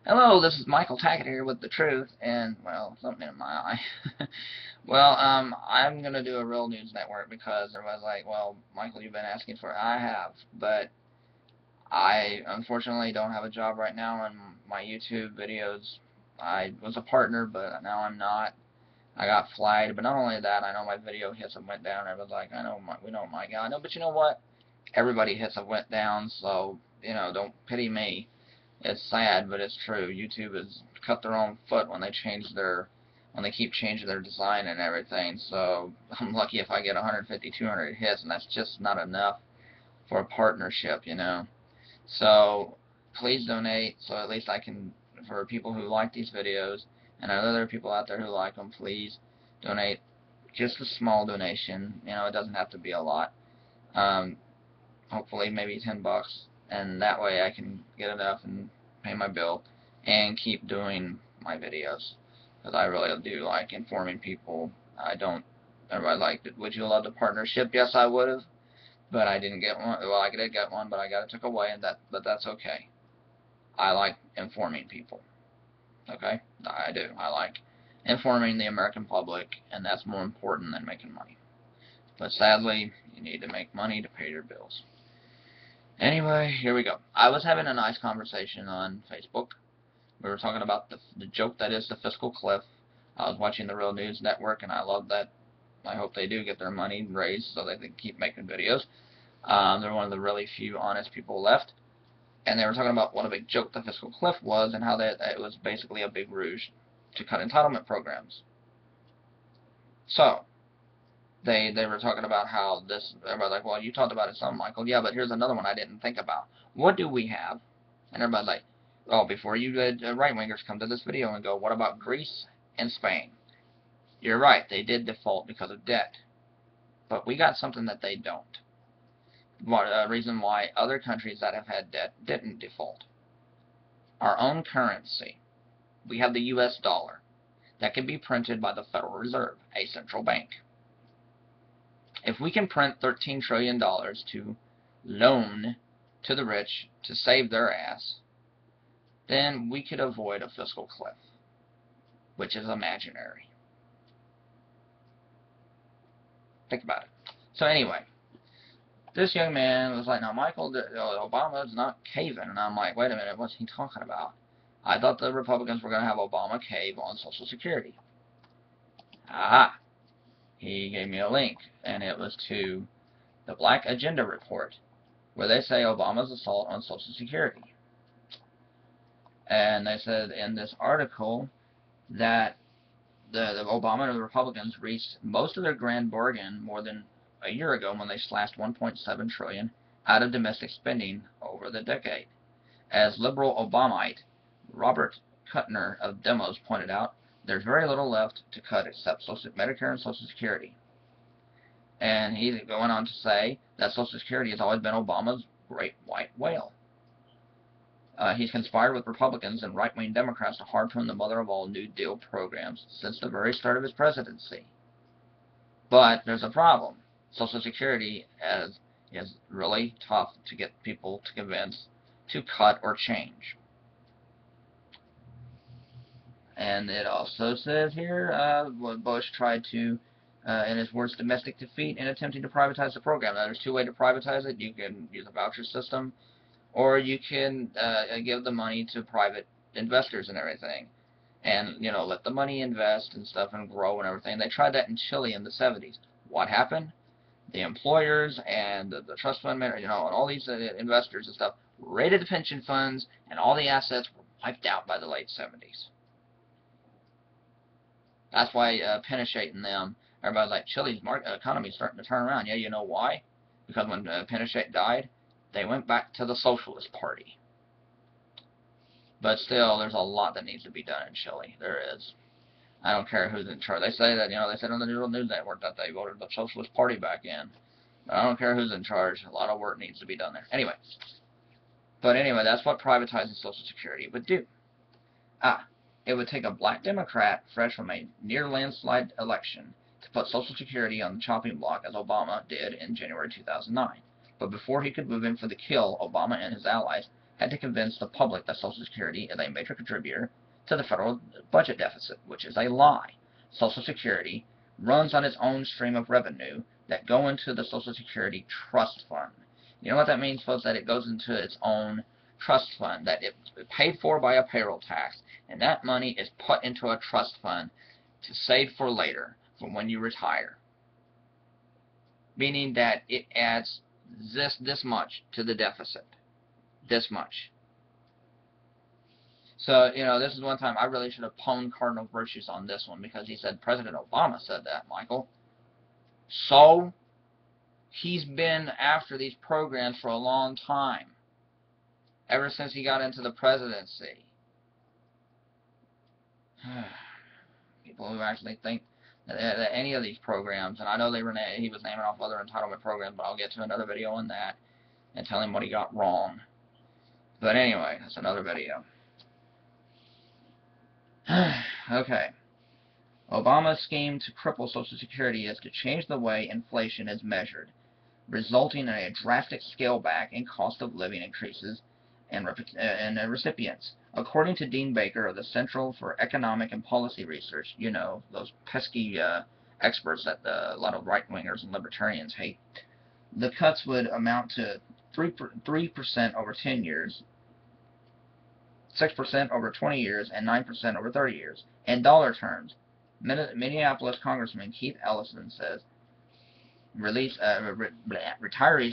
Hello, this is Michael Tackett here with the truth, and, well, something in my eye. Well, I'm gonna do a real news network because everybody's like, well, Michael, you've been asking for it. I have, but I unfortunately don't have a job right now, and my YouTube videos, I was a partner, but now I'm not. I got flagged, but not only that, I know my video hits have went down. Everyone's like, we know my guy. No, but you know what? Everybody hits have went down, so, don't pity me. It's sad, but it's true. YouTube has cut their own foot when they keep changing their design and everything. So I'm lucky if I get 150, 200 hits, and that's just not enough for a partnership. So please donate, so at least I can, for people who like these videos, and I know there are people out there who like them, please donate just a small donation. It doesn't have to be a lot. Um, Hopefully maybe $10, and that way I can get enough and pay my bill and keep doing my videos, because I really do like informing people. I don't. Everybody liked it. Would you love the partnership? Yes, I would have, but I didn't get one. Well, I did get one, but I got it took away, but that's okay. I like informing people. Okay, I do. I like informing the American public, and that's more important than making money. But sadly, you need to make money to pay your bills. Anyway, here we go. I was having a nice conversation on Facebook. We were talking about the joke that is the fiscal cliff. I was watching the Real News Network, and I love that. I hope they do get their money raised so they can keep making videos. They're one of the really few honest people left. And they were talking about what a big joke the fiscal cliff was, and how that it was basically a big ruse to cut entitlement programs. So, they were talking about how everybody's like, well, you talked about it some, Michael. Yeah, but here's another one I didn't think about. What do we have? And everybody's like, oh, before you right-wingers come to this video and go, what about Greece and Spain? You're right, they did default because of debt. But we got something that they don't. Reason why other countries that have had debt didn't default. Our own currency. We have the US dollar. That can be printed by the Federal Reserve, a central bank. If we can print $13 trillion to loan to the rich to save their ass, then we could avoid a fiscal cliff, which is imaginary. Think about it. So anyway, this young man was like, now, Michael, Obama's not caving. And I'm like, wait a minute, what's he talking about? I thought the Republicans were going to have Obama cave on Social Security. Aha. He gave me a link, and it was to the Black Agenda Report, where they say Obama's assault on Social Security. And they said in this article that the Obama and the Republicans reached most of their grand bargain more than a year ago when they slashed $1.7 trillion out of domestic spending over the decade. As liberal Obamite Robert Kuttner of Demos pointed out, there's very little left to cut except Medicare and Social Security. And he's going on to say that Social Security has always been Obama's great white whale. He's conspired with Republicans and right-wing Democrats to harpoon the mother of all New Deal programs since the very start of his presidency. But there's a problem. Social Security is really tough to get people to convince to cut or change. And it also says here, Bush tried to, in his words, domestic defeat in attempting to privatize the program. Now, there's two ways to privatize it. You can use a voucher system, or you can give the money to private investors and everything. And, let the money invest and stuff and grow and everything. They tried that in Chile in the 70s. What happened? The employers and the trust fund, and all these investors and stuff raided the pension funds, and all the assets were wiped out by the late 70s. That's why Pinochet and them, everybody's like, Chile's economy is starting to turn around. Yeah, you know why? Because when Pinochet died, they went back to the Socialist Party. But still, there's a lot that needs to be done in Chile. There is. I don't care who's in charge. They say that, they said on the Real News Network that they voted the Socialist Party back in. But I don't care who's in charge. A lot of work needs to be done there. Anyway. But anyway, that's what privatizing Social Security would do. It would take a black Democrat fresh from a near landslide election to put Social Security on the chopping block as Obama did in January 2009. But before he could move in for the kill, Obama and his allies had to convince the public that Social Security is a major contributor to the federal budget deficit, which is a lie. Social Security runs on its own stream of revenue that go into the Social Security Trust Fund. You know what that means, folks? That it goes into its own trust fund, that it's paid for by a payroll tax, and that money is put into a trust fund to save for later, for when you retire. Meaning that it adds this much to the deficit. This much. So, this is one time I really should have pwned Cardinal Virtues on this one, because he said President Obama said that, Michael. So, he's been after these programs for a long time, ever since he got into the presidency. People who actually think that any of these programs, and I know he was naming off other entitlement programs, but I'll get to another video on that and tell him what he got wrong. But anyway, that's another video. Okay. Obama's scheme to cripple Social Security is to change the way inflation is measured, resulting in a drastic scale back in cost of living increases and recipients. According to Dean Baker of the Central for Economic and Policy Research, those pesky experts that a lot of right-wingers and libertarians hate, the cuts would amount to 3% over 10 years, 6% over 20 years, and 9% over 30 years. In dollar terms, Minneapolis Congressman Keith Ellison says retirees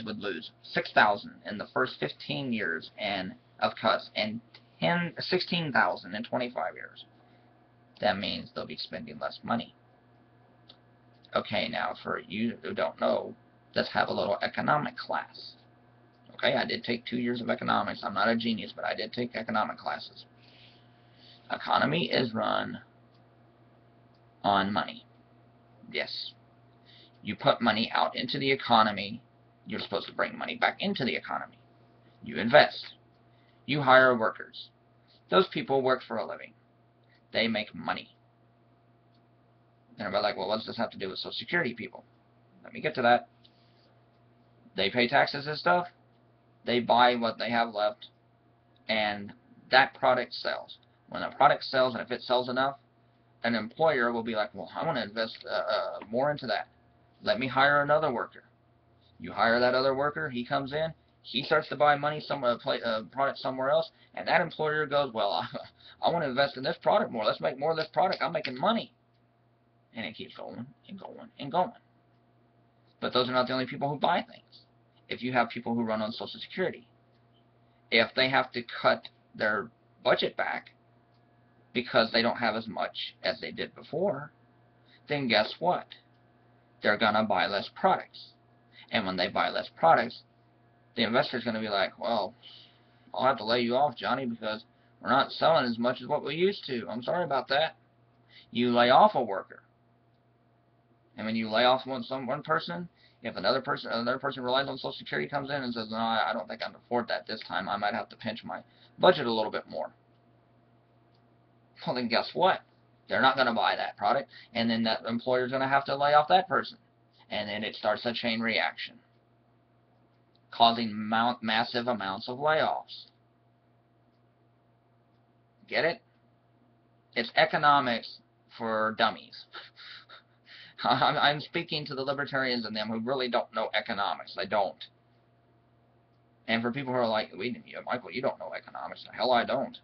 would lose $6,000 in the first 15 years of cuts and $16,000 in 25 years. That means they'll be spending less money. Okay, now for you who don't know, let's have a little economic class. Okay, I did take 2 years of economics. I'm not a genius, but I did take economic classes. Economy is run on money. Yes. You put money out into the economy. You're supposed to bring money back into the economy. You invest. You hire workers. Those people work for a living. They make money. And everybody's like, well, what does this have to do with Social Security people? Let me get to that. They pay taxes and stuff. They buy what they have left, and that product sells. When a product sells, and if it sells enough, an employer will be like, well, I want to invest more into that. Let me hire another worker. You hire that other worker, he comes in, he starts to buy money product somewhere else, and that employer goes, well, I want to invest in this product more. Let's make more of this product. I'm making money. And it keeps going and going and going. But those are not the only people who buy things. If you have people who run on Social Security, if they have to cut their budget back because they don't have as much as they did before, then guess what? They're going to buy less products. And when they buy less products, the investor's going to be like, well, I'll have to lay you off, Johnny, because we're not selling as much as what we used to. I'm sorry about that. You lay off a worker. And when you lay off one person, if another person relies on Social Security comes in and says, no, I don't think I can afford that this time, I might have to pinch my budget a little bit more. Well, then guess what? They're not going to buy that product, and then that employer's going to have to lay off that person. And then it starts a chain reaction, causing massive amounts of layoffs. Get it? It's economics for dummies. I'm speaking to the libertarians and them who really don't know economics. They don't. And for people who are like, Michael, you don't know economics. Hell, I don't.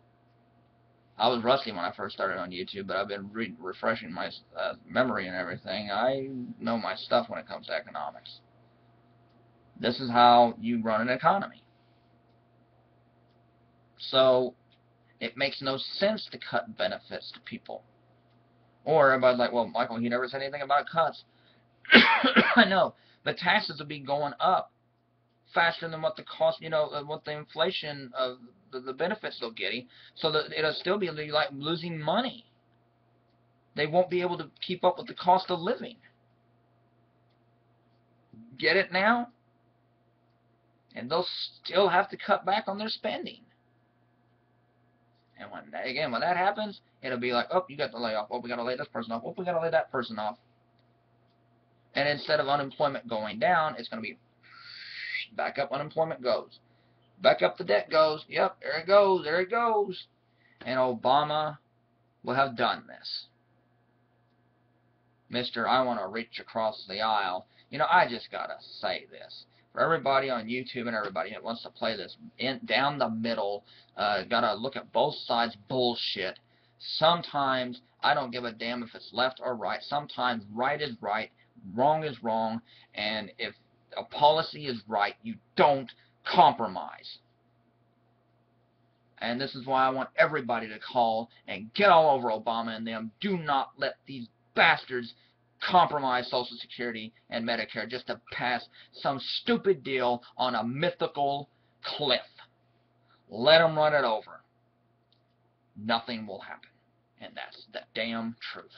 I was rusty when I first started on YouTube, but I've been refreshing my memory and everything. I know my stuff when it comes to economics. This is how you run an economy. So, it makes no sense to cut benefits to people. Or everybody's like, well, Michael, he never said anything about cuts. I know, but taxes will be going up faster than what the cost, what the inflation of the benefits they're getting, so that it'll still be like losing money. They won't be able to keep up with the cost of living. Get it now? And they'll still have to cut back on their spending. And when that happens, it'll be like, oh, you got to lay off. Oh, we got to lay this person off. Oh, we got to lay that person off. And instead of unemployment going down, it's going to be back up. Unemployment goes. Back up the debt goes. Yep, there it goes. There it goes. And Obama will have done this. Mr. I want to reach across the aisle. You know, I just got to say this. For everybody on YouTube and everybody that wants to play this down the middle, got to look at both sides bullshit. Sometimes I don't give a damn if it's left or right. Sometimes right is right, wrong is wrong, and if a policy is right, you don't compromise. And this is why I want everybody to call and get all over Obama and them. Do not let these bastards compromise Social Security and Medicare just to pass some stupid deal on a mythical cliff. Let them run it over. Nothing will happen. And that's the damn truth.